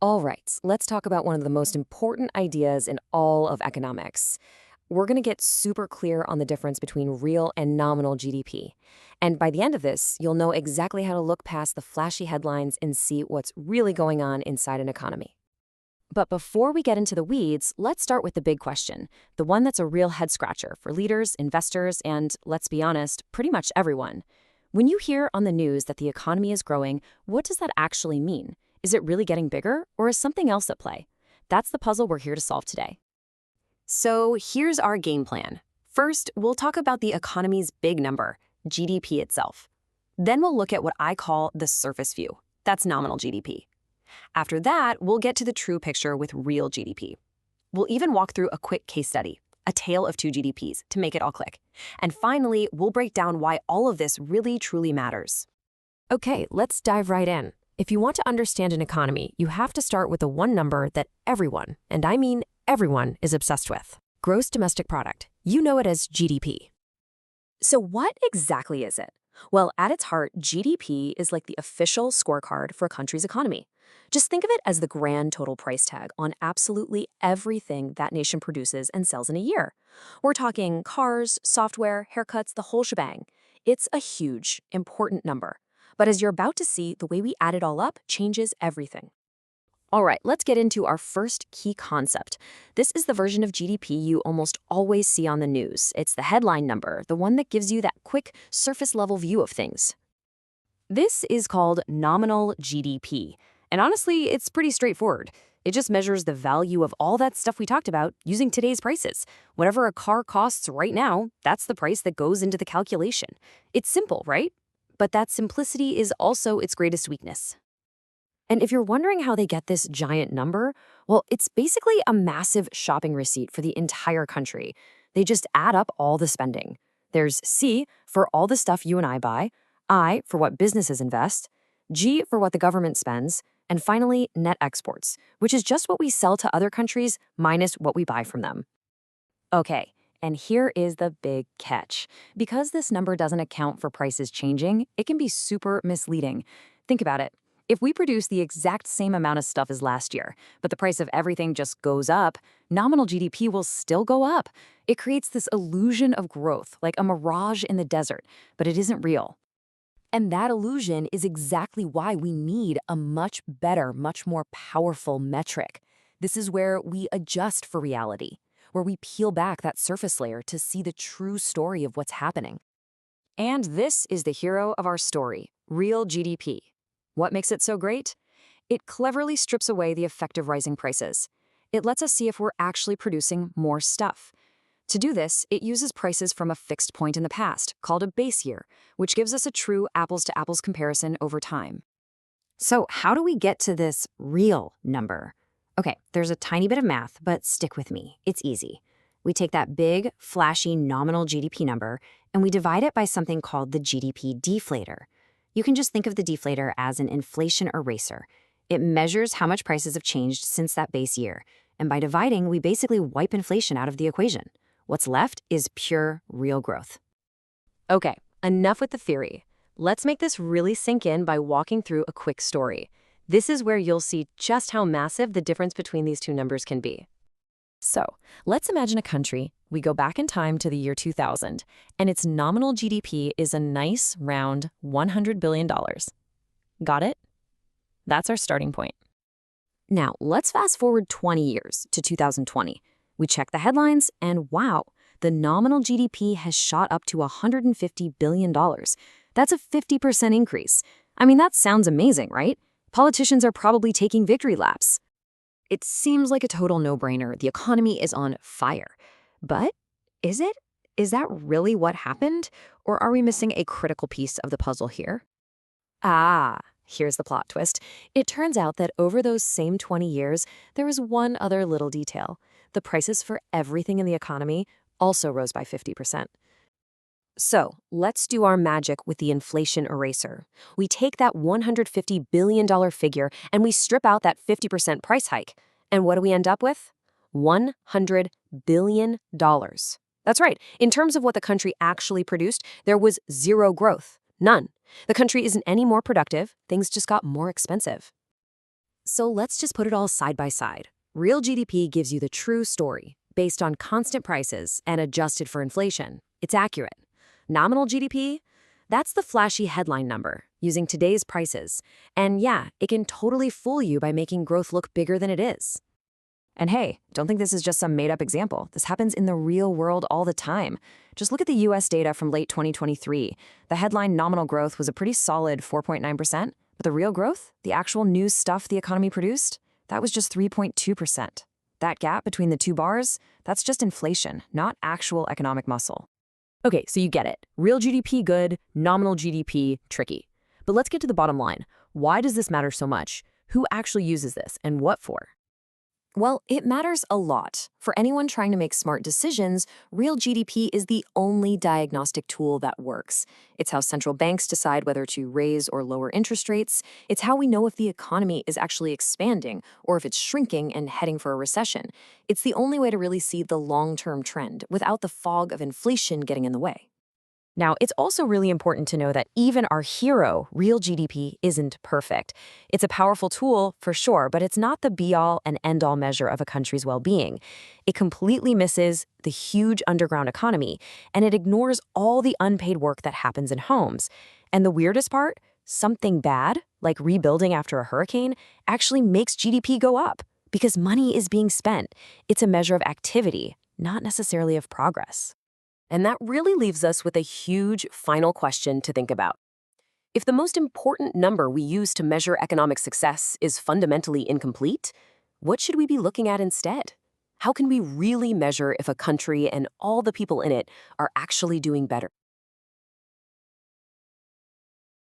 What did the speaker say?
All right, let's talk about one of the most important ideas in all of economics. We're going to get super clear on the difference between real and nominal GDP. And by the end of this, you'll know exactly how to look past the flashy headlines and see what's really going on inside an economy. But before we get into the weeds, let's start with the big question, the one that's a real head scratcher for leaders, investors, and, let's be honest, pretty much everyone. When you hear on the news that the economy is growing, what does that actually mean? Is it really getting bigger, or is something else at play? That's the puzzle we're here to solve today. So here's our game plan. First, we'll talk about the economy's big number, GDP itself. Then we'll look at what I call the surface view. That's nominal GDP. After that, we'll get to the true picture with real GDP. We'll even walk through a quick case study, a tale of two GDPs, to make it all click. And finally, we'll break down why all of this really truly matters. Okay, let's dive right in. If you want to understand an economy, you have to start with the one number that everyone, and I mean everyone, is obsessed with. Gross domestic product. You know it as GDP. So what exactly is it? Well, at its heart, GDP is like the official scorecard for a country's economy. Just think of it as the grand total price tag on absolutely everything that nation produces and sells in a year. We're talking cars, software, haircuts, the whole shebang. It's a huge, important number. But as you're about to see, the way we add it all up changes everything. All right, let's get into our first key concept. This is the version of GDP you almost always see on the news. It's the headline number, the one that gives you that quick, surface-level view of things. This is called nominal GDP. And honestly, it's pretty straightforward. It just measures the value of all that stuff we talked about using today's prices. Whatever a car costs right now, that's the price that goes into the calculation. It's simple, right? But that simplicity is also its greatest weakness. And if you're wondering how they get this giant number, well, it's basically a massive shopping receipt for the entire country. They just add up all the spending. There's C for all the stuff you and I buy, I for what businesses invest, G for what the government spends, and finally, net exports, which is just what we sell to other countries minus what we buy from them. Okay. And here is the big catch. Because this number doesn't account for prices changing, it can be super misleading. Think about it. If we produce the exact same amount of stuff as last year, but the price of everything just goes up, nominal GDP will still go up. It creates this illusion of growth, like a mirage in the desert, but it isn't real. And that illusion is exactly why we need a much better, much more powerful metric. This is where we adjust for reality, where we peel back that surface layer to see the true story of what's happening. And this is the hero of our story, real GDP. What makes it so great? It cleverly strips away the effect of rising prices. It lets us see if we're actually producing more stuff. To do this, it uses prices from a fixed point in the past, called a base year, which gives us a true apples-to-apples comparison over time. So how do we get to this real number? Okay, there's a tiny bit of math, but stick with me. It's easy. We take that big, flashy nominal GDP number, and we divide it by something called the GDP deflator. You can just think of the deflator as an inflation eraser. It measures how much prices have changed since that base year. And by dividing, we basically wipe inflation out of the equation. What's left is pure, real growth. Okay, enough with the theory. Let's make this really sink in by walking through a quick story. This is where you'll see just how massive the difference between these two numbers can be. So, let's imagine a country. We go back in time to the year 2000, and its nominal GDP is a nice, round $100 billion. Got it? That's our starting point. Now, let's fast forward 20 years to 2020. We check the headlines, and wow, the nominal GDP has shot up to $150 billion. That's a 50% increase. I mean, that sounds amazing, right? Politicians are probably taking victory laps. It seems like a total no-brainer. The economy is on fire. But is it? Is that really what happened? Or are we missing a critical piece of the puzzle here? Ah, here's the plot twist. It turns out that over those same 20 years, there was one other little detail. The prices for everything in the economy also rose by 50%. So, let's do our magic with the inflation eraser. We take that $150 billion figure and we strip out that 50% price hike. And what do we end up with? $100 billion. That's right. In terms of what the country actually produced, there was zero growth. None. The country isn't any more productive. Things just got more expensive. So let's just put it all side by side. Real GDP gives you the true story, based on constant prices and adjusted for inflation. It's accurate. Nominal GDP? That's the flashy headline number, using today's prices. And yeah, it can totally fool you by making growth look bigger than it is. And hey, don't think this is just some made-up example. This happens in the real world all the time. Just look at the US data from late 2023. The headline nominal growth was a pretty solid 4.9%, but the real growth, the actual new stuff the economy produced, that was just 3.2%. That gap between the two bars, that's just inflation, not actual economic muscle. Okay, so you get it. Real GDP good, nominal GDP tricky. But let's get to the bottom line. Why does this matter so much? Who actually uses this and what for? Well, it matters a lot. For anyone trying to make smart decisions, real GDP is the only diagnostic tool that works. It's how central banks decide whether to raise or lower interest rates. It's how we know if the economy is actually expanding or if it's shrinking and heading for a recession. It's the only way to really see the long-term trend without the fog of inflation getting in the way. Now, it's also really important to know that even our hero, real GDP, isn't perfect. It's a powerful tool, for sure, but it's not the be-all and end-all measure of a country's well-being. It completely misses the huge underground economy, and it ignores all the unpaid work that happens in homes. And the weirdest part, something bad, like rebuilding after a hurricane, actually makes GDP go up, because money is being spent. It's a measure of activity, not necessarily of progress. And that really leaves us with a huge final question to think about. If the most important number we use to measure economic success is fundamentally incomplete, what should we be looking at instead? How can we really measure if a country and all the people in it are actually doing better?